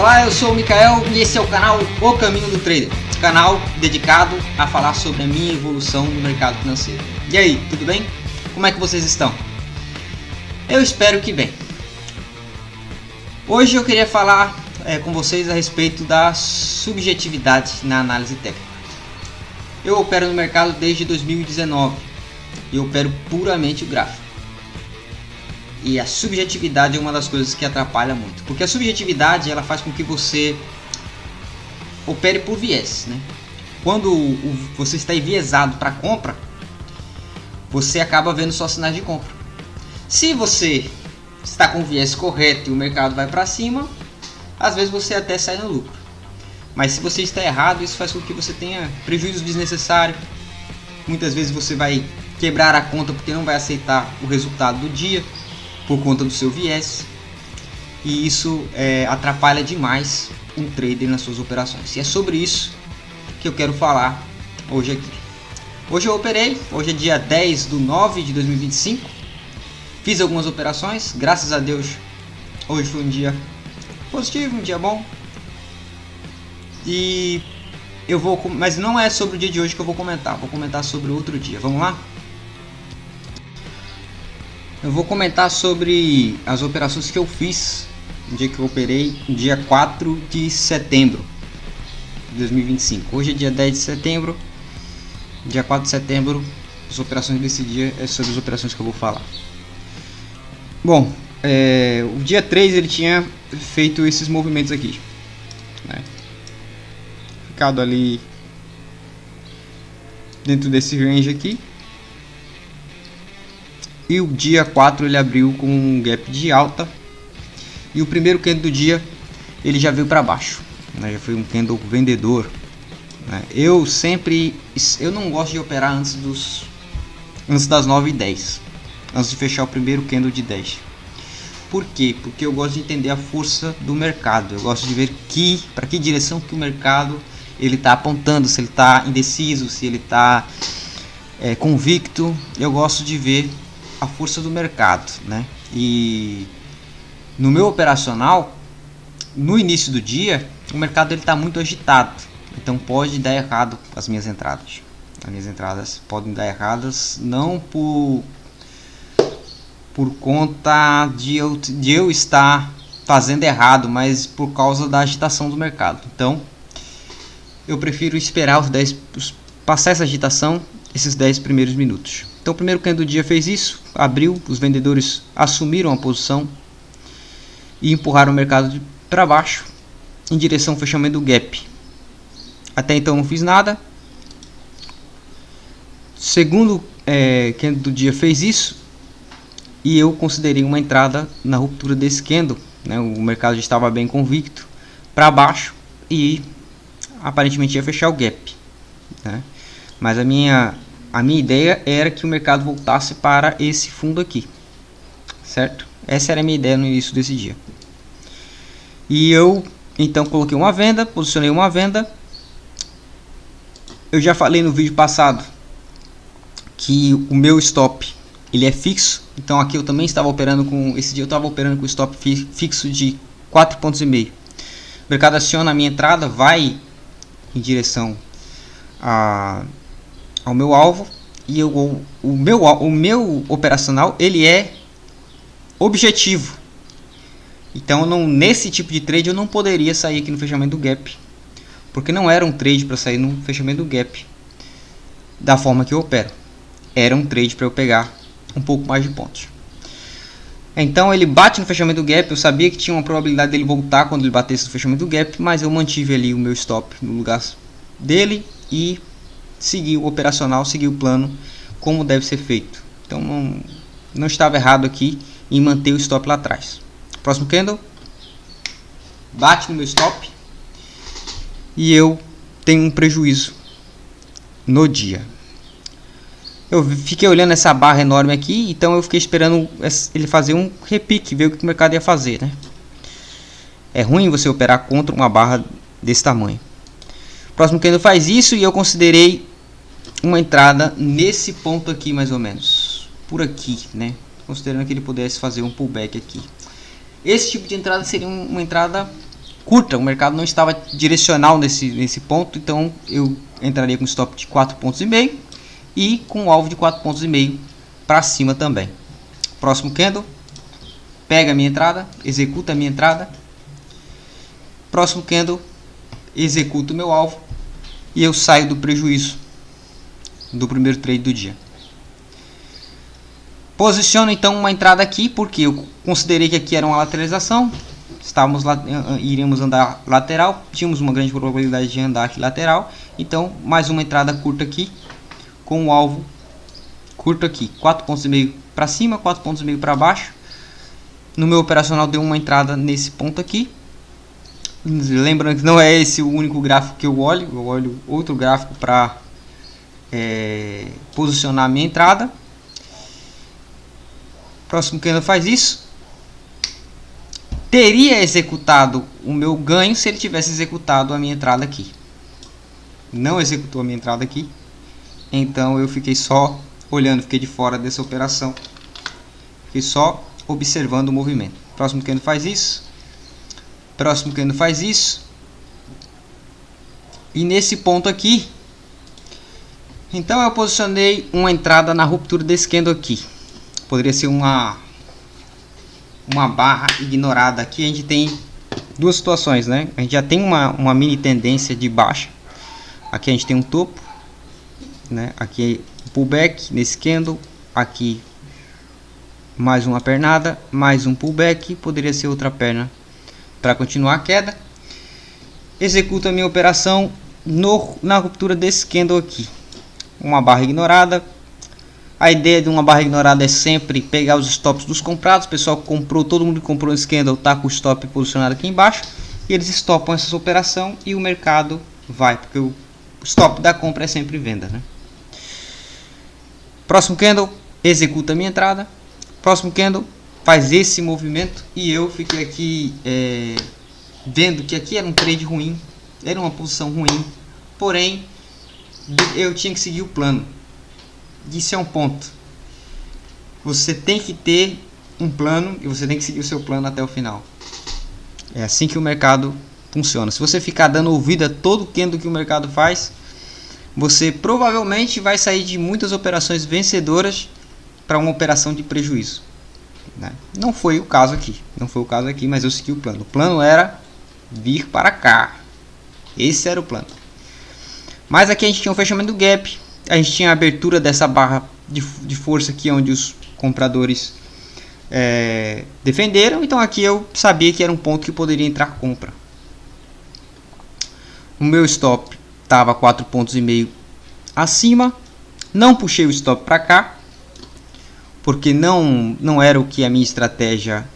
Olá, eu sou o Mikael e esse é o canal O Caminho do Trader, canal dedicado a falar sobre a minha evolução no mercado financeiro. E aí, tudo bem? Como é que vocês estão? Eu espero que bem. Hoje eu queria falar com vocês a respeito da subjetividade na análise técnica. Eu opero no mercado desde 2019 e opero puramente o gráfico. E a subjetividade é uma das coisas que atrapalha muito, porque a subjetividade ela faz com que você opere por viés, né? Quando você está enviesado para compra, você acaba vendo só sinais de compra. Se você está com o viés correto e o mercado vai para cima, às vezes você até sai no lucro. Mas se você está errado, isso faz com que você tenha prejuízo desnecessário. Muitas vezes você vai quebrar a conta porque não vai aceitar o resultado do dia por conta do seu viés, e isso atrapalha demais um trader nas suas operações. E é sobre isso que eu quero falar hoje aqui. Hoje eu operei, hoje é dia 10 de 9 de 2025, fiz algumas operações, graças a Deus hoje foi um dia positivo, um dia bom. E mas não é sobre o dia de hoje que eu vou comentar sobre outro dia. Vamos lá? Eu vou comentar sobre as operações que eu fiz no dia que eu operei, no dia 4 de setembro de 2025. Hoje é dia 10 de setembro, dia 4 de setembro, as operações desse dia é sobre as operações que eu vou falar. Bom, o dia 3 ele tinha feito esses movimentos aqui, né? Ficado ali dentro desse range aqui. E o dia 4 ele abriu com um gap de alta. E o primeiro candle do dia ele já veio para baixo, né? Já foi um candle vendedor, né? Eu não gosto de operar antes das 9h10, antes de fechar o primeiro candle de 10. Por quê? Porque eu gosto de entender a força do mercado. Eu gosto de ver para que direção que o mercado ele está apontando, se ele está indeciso, se ele está convicto. Eu gosto de ver a força do mercado, né? E no meu operacional, no início do dia, o mercado ele está muito agitado, então pode dar errado as minhas entradas. As minhas entradas podem dar erradas não por conta de eu estar fazendo errado, mas por causa da agitação do mercado. Então eu prefiro esperar passar essa agitação, esses 10 primeiros minutos. Então o primeiro candle do dia fez isso, abriu, os vendedores assumiram a posição e empurraram o mercado para baixo em direção ao fechamento do gap. Até então não fiz nada. Segundo candle do dia fez isso e eu considerei uma entrada na ruptura desse candle, né? O mercado já estava bem convicto para baixo e aparentemente ia fechar o gap, né? Mas a minha ideia era que o mercado voltasse para esse fundo aqui, certo? Essa era a minha ideia no início desse dia. E eu então coloquei uma venda, posicionei uma venda. Eu já falei no vídeo passado que o meu stop ele é fixo, então aqui eu também estava operando esse dia eu estava operando com stop fixo de 4,5 pontos. O mercado aciona a minha entrada, vai em direção ao meu alvo, e o meu operacional ele é objetivo. Então nesse tipo de trade eu não poderia sair aqui no fechamento do gap, porque não era um trade para sair no fechamento do gap da forma que eu opero. Era um trade para eu pegar um pouco mais de pontos. Então ele bate no fechamento do gap. Eu sabia que tinha uma probabilidade dele voltar quando ele batesse no fechamento do gap, mas eu mantive ali o meu stop no lugar dele e segui o operacional, segui o plano como deve ser feito. Então não estava errado aqui em manter o stop lá atrás. Próximo candle bate no meu stop e eu tenho um prejuízo no dia. Eu fiquei olhando essa barra enorme aqui, então eu fiquei esperando ele fazer um repique, ver o que o mercado ia fazer, né? É ruim você operar contra uma barra desse tamanho. Próximo candle faz isso e eu considerei uma entrada nesse ponto aqui, mais ou menos por aqui, né? Considerando que ele pudesse fazer um pullback aqui. Esse tipo de entrada seria uma entrada curta, o mercado não estava direcional nesse ponto, então eu entraria com stop de 4,5 pontos e com o alvo de 4,5 pontos para cima também. Próximo candle, pega a minha entrada, executa a minha entrada. Próximo candle, executo o meu alvo e eu saio do prejuízo do primeiro trade do dia. Posiciono então uma entrada aqui, porque eu considerei que aqui era uma lateralização. Iríamos andar lateral, tínhamos uma grande probabilidade de andar aqui lateral. Então, mais uma entrada curta aqui, com o alvo curto aqui, 4,5 pontos para cima, 4,5 pontos para baixo. No meu operacional deu uma entrada nesse ponto aqui. Lembrando que não é esse o único gráfico que eu olho outro gráfico para posicionar a minha entrada. Próximo candle faz isso. Teria executado o meu ganho se ele tivesse executado a minha entrada aqui. Não executou a minha entrada aqui. Então eu fiquei só olhando, fiquei de fora dessa operação. Fiquei só observando o movimento. Próximo candle faz isso. Próximo candle faz isso. E nesse ponto aqui, então eu posicionei uma entrada na ruptura desse candle aqui. Poderia ser uma barra ignorada. Aqui a gente tem duas situações, né? A gente já tem uma mini tendência de baixa. Aqui a gente tem um topo, né? Aqui pullback nesse candle. Aqui mais uma pernada, mais um pullback. Poderia ser outra perna para continuar a queda. Executo a minha operação na ruptura desse candle aqui. Uma barra ignorada. A ideia de uma barra ignorada é sempre pegar os stops dos comprados. O pessoal comprou, todo mundo que comprou esse candle está com o stop posicionado aqui embaixo. E eles stopam essa operação e o mercado vai, porque o stop da compra é sempre venda, né? Próximo candle, executa a minha entrada. Próximo candle, faz esse movimento. E eu fiquei aqui vendo que aqui era um trade ruim. Era uma posição ruim. Porém, eu tinha que seguir o plano. Isso é um ponto. Você tem que ter um plano e você tem que seguir o seu plano até o final. É assim que o mercado funciona. Se você ficar dando ouvido a todo candle que o mercado faz, você provavelmente vai sair de muitas operações vencedoras para uma operação de prejuízo, né? Não foi o caso aqui. Não foi o caso aqui, mas eu segui o plano. O plano era vir para cá. Esse era o plano. Mas aqui a gente tinha um fechamento do gap. A gente tinha a abertura dessa barra de força aqui, onde os compradores defenderam. Então aqui eu sabia que era um ponto que poderia entrar compra. O meu stop estava 4,5 pontos acima. Não puxei o stop para cá, porque não era o que a minha estratégia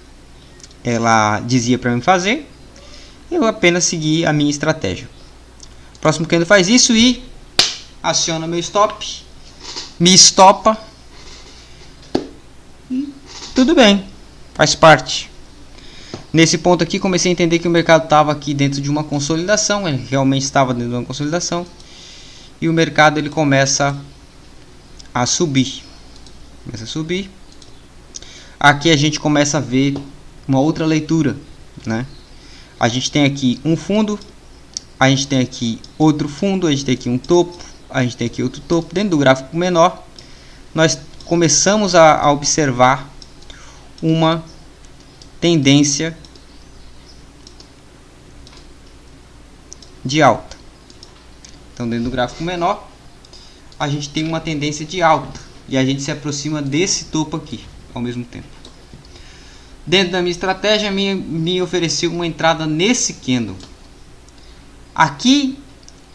ela dizia para mim fazer. Eu apenas segui a minha estratégia. Próximo candle faz isso e aciona meu stop, me estopa e tudo bem, faz parte. Nesse ponto aqui comecei a entender que o mercado estava aqui dentro de uma consolidação. Ele realmente estava dentro de uma consolidação e o mercado ele começa a subir. Aqui a gente começa a ver uma outra leitura, né? A gente tem aqui um fundo, a gente tem aqui outro fundo, a gente tem aqui um topo, a gente tem aqui outro topo. Dentro do gráfico menor, nós começamos a observar uma tendência de alta. Então, dentro do gráfico menor, a gente tem uma tendência de alta e a gente se aproxima desse topo aqui ao mesmo tempo. Dentro da minha estratégia, me ofereceu uma entrada nesse candle. Aqui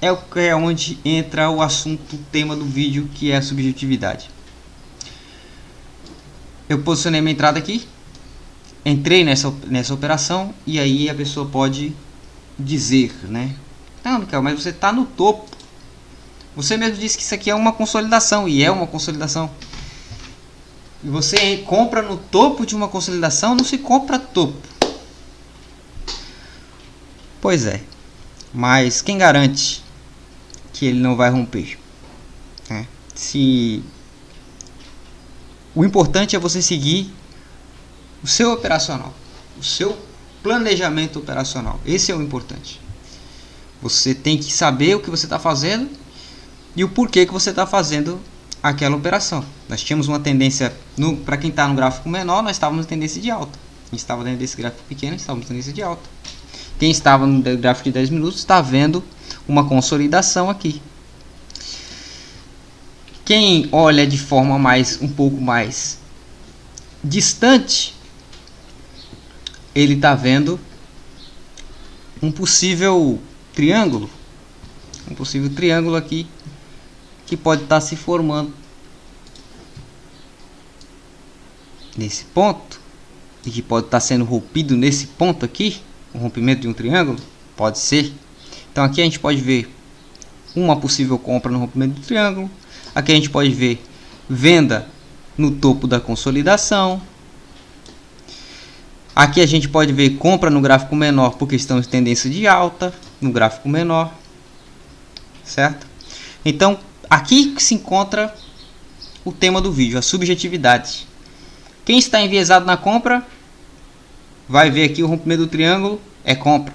é onde entra o assunto, o tema do vídeo, que é a subjetividade. Eu posicionei minha entrada aqui, entrei nessa operação e aí a pessoa pode dizer, né? Não, Michael, mas você está no topo. Você mesmo disse que isso aqui é uma consolidação e é uma consolidação. E você compra no topo de uma consolidação, não se compra topo. Pois é, mas quem garante que ele não vai romper, né? O importante é você seguir o seu operacional, o seu planejamento operacional. Esse é o importante. Você tem que saber o que você está fazendo e o porquê que você está fazendo aquela operação. Nós tínhamos uma tendência, para quem está no gráfico menor, nós estávamos em tendência de alta. Quem estava dentro desse gráfico pequeno, estávamos em tendência de alta. Quem estava no gráfico de 10 minutos está vendo uma consolidação aqui. Quem olha de forma um pouco mais distante, ele está vendo um possível triângulo aqui que pode estar se formando nesse ponto e que pode estar sendo rompido nesse ponto aqui, o rompimento de um triângulo, pode ser. Então aqui a gente pode ver uma possível compra no rompimento do triângulo. Aqui a gente pode ver venda no topo da consolidação. Aqui a gente pode ver compra no gráfico menor porque estamos em tendência de alta no gráfico menor, certo? Então aqui se encontra o tema do vídeo, a subjetividade. Quem está enviesado na compra vai ver aqui o rompimento do triângulo, é compra.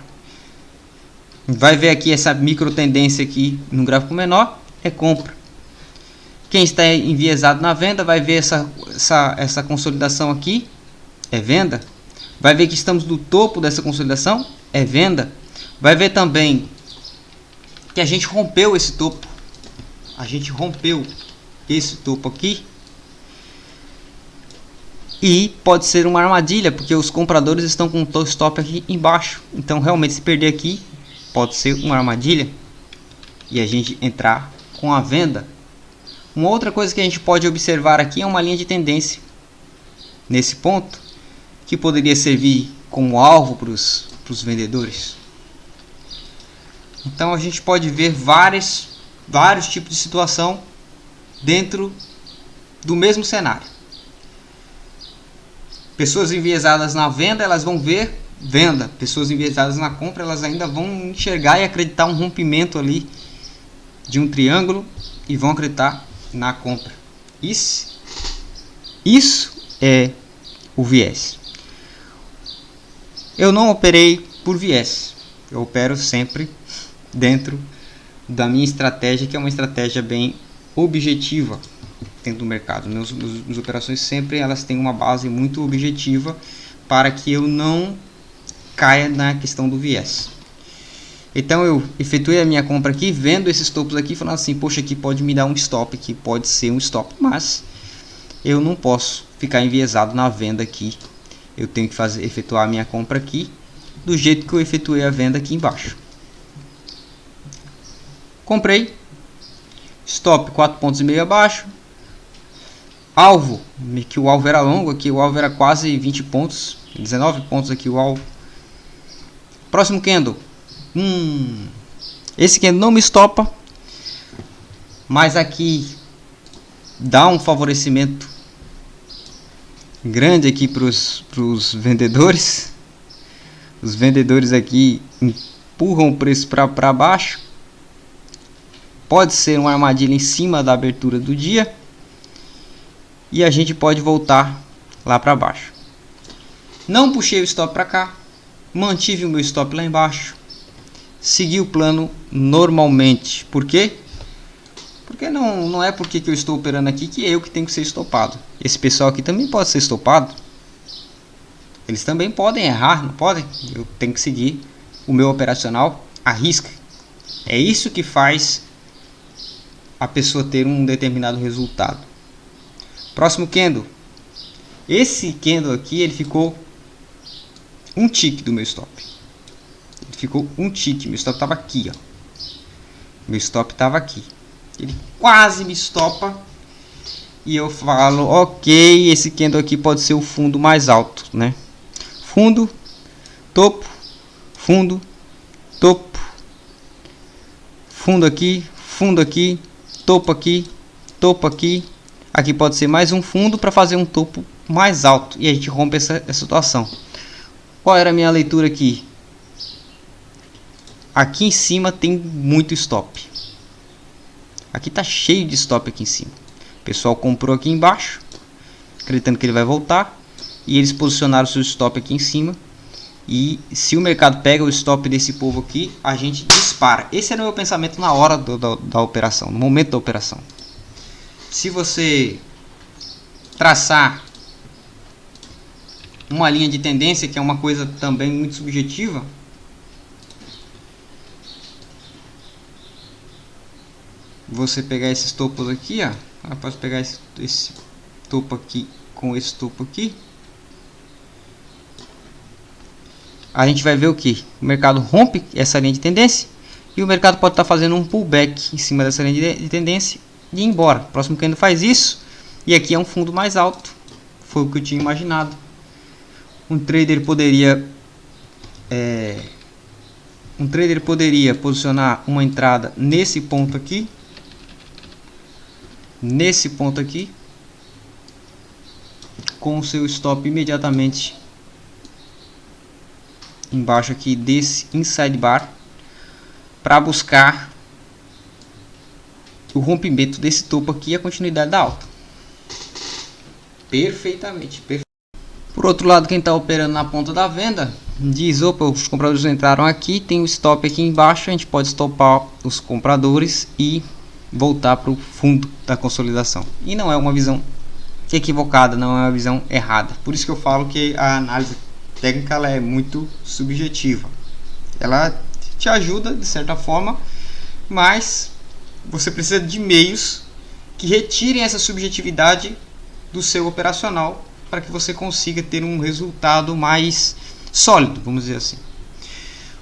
Vai ver aqui essa micro tendência aqui no gráfico menor, é compra. Quem está enviesado na venda vai ver essa consolidação aqui, é venda. Vai ver que estamos no topo dessa consolidação, é venda. Vai ver também que a gente rompeu esse topo. A gente rompeu esse topo aqui. E pode ser uma armadilha, porque os compradores estão com o stop aqui embaixo. Então realmente se perder aqui, pode ser uma armadilha. E a gente entrar com a venda. Uma outra coisa que a gente pode observar aqui é uma linha de tendência nesse ponto, que poderia servir como alvo para os vendedores. Então a gente pode ver vários tipos de situação dentro do mesmo cenário. Pessoas enviesadas na venda, elas vão ver venda. Pessoas enviesadas na compra, elas ainda vão enxergar e acreditar um rompimento ali de um triângulo e vão acreditar na compra. Isso é o viés. Eu não operei por viés. Eu opero sempre dentro da minha estratégia, que é uma estratégia bem objetiva dentro do mercado. Minhas operações sempre elas têm uma base muito objetiva para que eu não caia na questão do viés. Então eu efetuei a minha compra aqui, vendo esses topos aqui, falando assim, poxa, aqui pode me dar um stop, aqui pode ser um stop, mas eu não posso ficar enviesado na venda aqui. Eu tenho que efetuar a minha compra aqui, do jeito que eu efetuei a venda aqui embaixo. Comprei, stop 4,5 pontos abaixo, alvo, que o alvo era longo, aqui o alvo era quase 20 pontos, 19 pontos aqui o alvo. Próximo candle. Esse candle não me estopa, mas aqui dá um favorecimento grande aqui para os vendedores. Os vendedores aqui empurram o preço para baixo. Pode ser uma armadilha em cima da abertura do dia e a gente pode voltar lá para baixo. Não puxei o stop para cá, mantive o meu stop lá embaixo. Segui o plano normalmente. Por quê? Porque não é porque que eu estou operando aqui que eu que tenho que ser estopado. Esse pessoal aqui também pode ser estopado. Eles também podem errar, não podem? Eu tenho que seguir o meu operacional à risca. É isso que faz a pessoa ter um determinado resultado. Próximo candle. Esse candle aqui, ele ficou um tick do meu stop. Ficou um tick, meu stop estava aqui, ó. Meu stop estava aqui. Ele quase me estopa e eu falo, ok, esse candle aqui pode ser o fundo mais alto, né? Fundo, topo, fundo, topo, fundo aqui, topo aqui, topo aqui. Aqui pode ser mais um fundo para fazer um topo mais alto e a gente rompe essa situação. Qual era a minha leitura aqui? Aqui em cima tem muito stop. Aqui tá cheio de stop aqui em cima. O pessoal comprou aqui embaixo, acreditando que ele vai voltar, e eles posicionaram o seu stop aqui em cima E se o mercado pega o stop desse povo aqui, a gente dispara. Esse era o meu pensamento na hora da operação, no momento da operação. Se você traçar uma linha de tendência, que é uma coisa também muito subjetiva, você pegar esses topos aqui, ó, eu posso pegar esse topo aqui com esse topo aqui, a gente vai ver o que? O mercado rompe essa linha de tendência e o mercado pode estar fazendo um pullback em cima dessa linha de tendência e ir embora. O próximo candle faz isso e aqui é um fundo mais alto, foi o que eu tinha imaginado. Um trader poderia posicionar uma entrada nesse ponto aqui, com o seu stop imediatamente embaixo aqui desse inside bar, para buscar o rompimento desse topo aqui e a continuidade da alta. Perfeitamente. Por outro lado, quem está operando na ponta da venda diz: opa, os compradores entraram aqui, tem o stop aqui embaixo, a gente pode stopar os compradores e voltar para o fundo da consolidação. E não é uma visão equivocada, não é uma visão errada. Por isso que eu falo que a análise técnica ela é muito subjetiva. Ela te ajuda de certa forma, mas você precisa de meios que retirem essa subjetividade do seu operacional para que você consiga ter um resultado mais sólido, vamos dizer assim.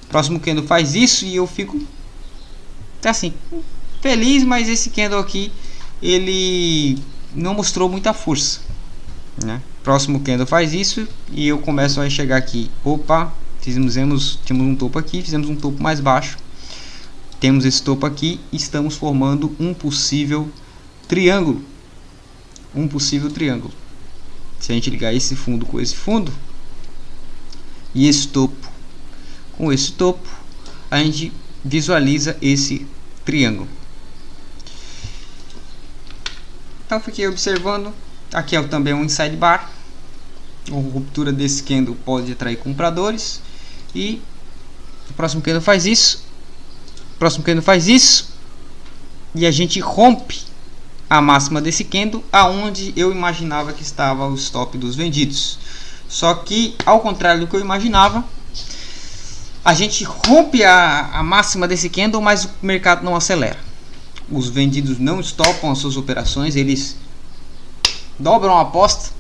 O próximo candle faz isso e eu fico assim feliz, mas esse candle aqui ele não mostrou muita força, né? Próximo candle faz isso e eu começo a chegar aqui. Opa, tínhamos um topo aqui, fizemos um topo mais baixo. Temos esse topo aqui e estamos formando um possível triângulo. Se a gente ligar esse fundo com esse fundo e esse topo com esse topo, a gente visualiza esse triângulo. Então fiquei observando. Aqui é também um inside bar. A ruptura desse candle pode atrair compradores. E o próximo candle faz isso. E a gente rompe a máxima desse candle, aonde eu imaginava que estava o stop dos vendidos. Só que, ao contrário do que eu imaginava, a gente rompe a máxima desse candle, mas o mercado não acelera. Os vendidos não estopam as suas operações, eles dobram a aposta,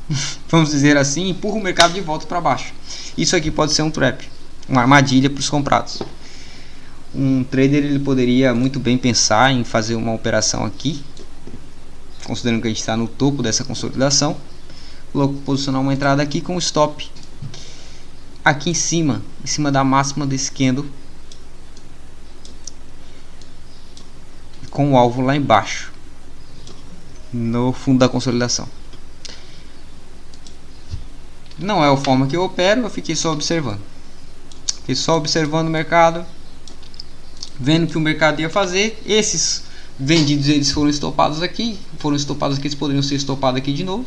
vamos dizer assim, e empurram o mercado de volta para baixo. Isso aqui pode ser um trap, uma armadilha para os comprados. Um trader ele poderia muito bem pensar em fazer uma operação aqui, considerando que a gente está no topo dessa consolidação, posicionar uma entrada aqui com o stop aqui em cima da máxima desse candle, com o alvo lá embaixo, no fundo da consolidação. Não é a forma que eu opero, eu fiquei só observando. O mercado, vendo o que o mercado ia fazer. Esses vendidos eles foram estopados aqui, eles poderiam ser estopados aqui de novo.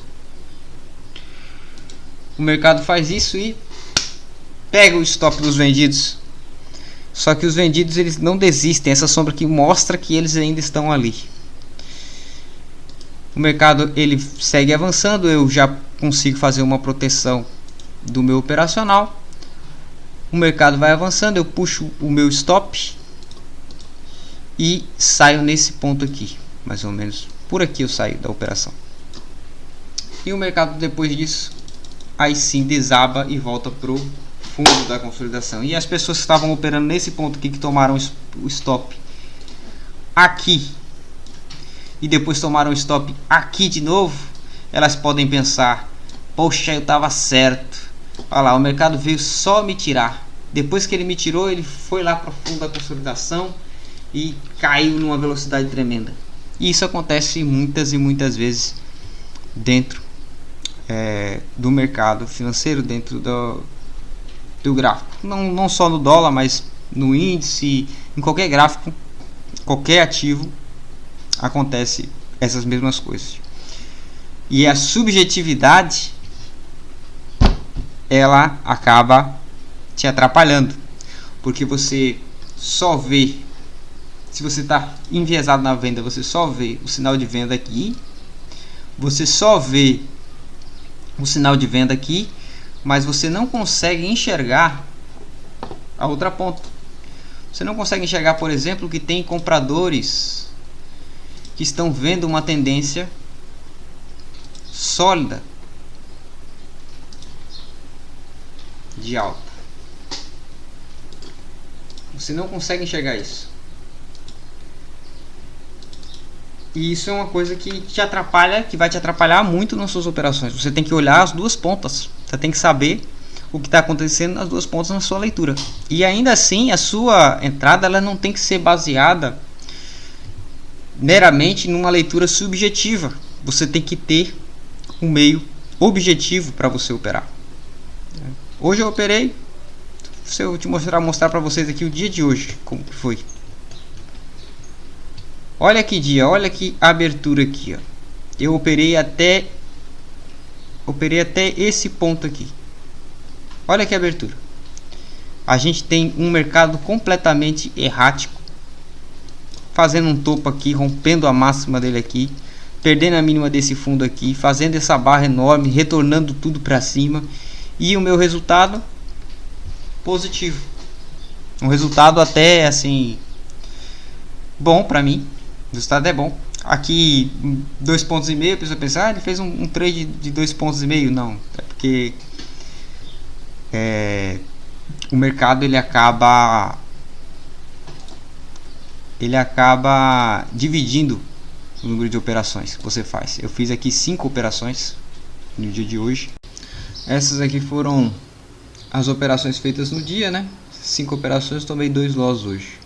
O mercado faz isso e pega o stop dos vendidos. Só que os vendidos eles não desistem, essa sombra aqui mostra que eles ainda estão ali. O mercado ele segue avançando, eu já consigo fazer uma proteção do meu operacional. O mercado vai avançando, eu puxo o meu stop e saio nesse ponto aqui, mais ou menos por aqui eu saio da operação. E o mercado depois disso aí sim desaba e volta pro fundo da consolidação. E as pessoas que estavam operando nesse ponto aqui, que tomaram o stop aqui e depois tomaram o stop aqui de novo, elas podem pensar: poxa, eu estava certo, olha lá, o mercado veio só me tirar. Depois que ele me tirou, ele foi lá para o fundo da consolidação e caiu numa velocidade tremenda. E isso acontece muitas e muitas vezes dentro do mercado financeiro, dentro do gráfico. Não só no dólar, mas no índice, em qualquer gráfico, qualquer ativo, acontece essas mesmas coisas. E a subjetividade ela acaba te atrapalhando, porque você só vê, se você está enviesado na venda, você só vê o sinal de venda aqui, você só vê o sinal de venda aqui, mas você não consegue enxergar a outra ponta. Você não consegue enxergar, por exemplo, que tem compradores que estão vendo uma tendência sólida de alta. Você não consegue enxergar isso. E isso é uma coisa que te atrapalha, que vai te atrapalhar muito nas suas operações. Você tem que olhar as duas pontas. Você tem que saber o que está acontecendo nas duas pontas na sua leitura. E ainda assim, a sua entrada ela não tem que ser baseada meramente numa leitura subjetiva. Você tem que ter um meio objetivo para você operar. Hoje eu operei. Se eu te mostrar para vocês aqui o dia de hoje, como que foi. Olha que dia, olha que abertura aqui, ó. Eu operei até esse ponto aqui. Olha que abertura. A gente tem um mercado completamente errático, fazendo um topo aqui, rompendo a máxima dele aqui, perdendo a mínima desse fundo aqui, fazendo essa barra enorme, retornando tudo para cima, e o meu resultado positivo. Um resultado até assim bom para mim. O resultado é bom. Aqui 2,5 pontos, a pessoa pensa, ele fez um trade de 2,5 pontos. Não, é porque o mercado ele acaba dividindo o número de operações que você faz. Eu fiz aqui 5 operações no dia de hoje. Essas aqui foram as operações feitas no dia, né? 5 operações, tomei 2 loss hoje.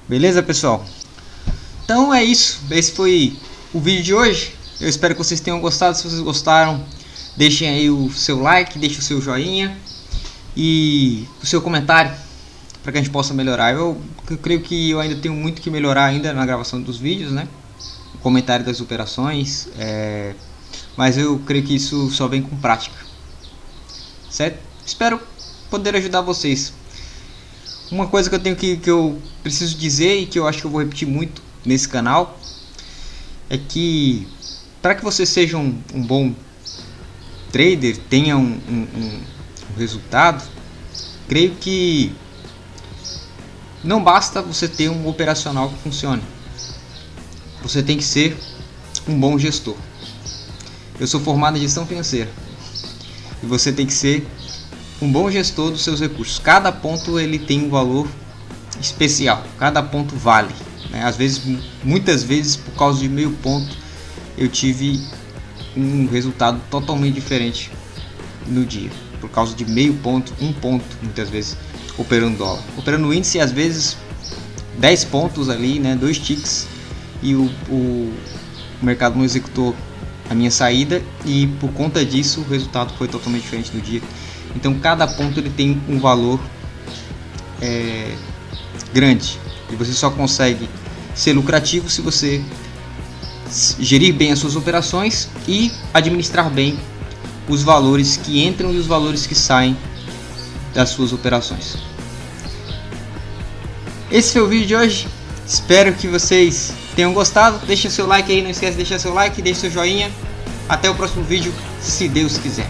Beleza, pessoal? Então é isso. Esse foi o vídeo de hoje. Eu espero que vocês tenham gostado. Se vocês gostaram, deixem aí o seu like, deixem o seu joinha e o seu comentário para que a gente possa melhorar. Eu creio que eu ainda tenho muito que melhorar ainda na gravação dos vídeos, né? O comentário das operações, mas eu creio que isso só vem com prática, certo? Espero poder ajudar vocês. Uma coisa que eu preciso dizer e que eu acho que eu vou repetir muito nesse canal é que para que você seja um bom trader, tenha um resultado, creio que não basta você ter um operacional que funcione. Você tem que ser um bom gestor. Eu sou formado em gestão financeira e você tem que ser um bom gestor dos seus recursos. Cada ponto ele tem um valor especial. Cada ponto vale, né? Às vezes, muitas vezes, por causa de meio ponto, eu tive um resultado totalmente diferente no dia. Por causa de meio ponto, um ponto, muitas vezes, operando dólar. Operando o índice, às vezes, 10 pontos ali, né? 2 ticks. E o mercado não executou a minha saída. E por conta disso, o resultado foi totalmente diferente no dia. Então cada ponto ele tem um valor grande e você só consegue ser lucrativo se você gerir bem as suas operações e administrar bem os valores que entram e os valores que saem das suas operações. Esse foi o vídeo de hoje. Espero que vocês tenham gostado. Deixe seu like aí, não esquece de deixar seu like, deixe seu joinha. Até o próximo vídeo, se Deus quiser.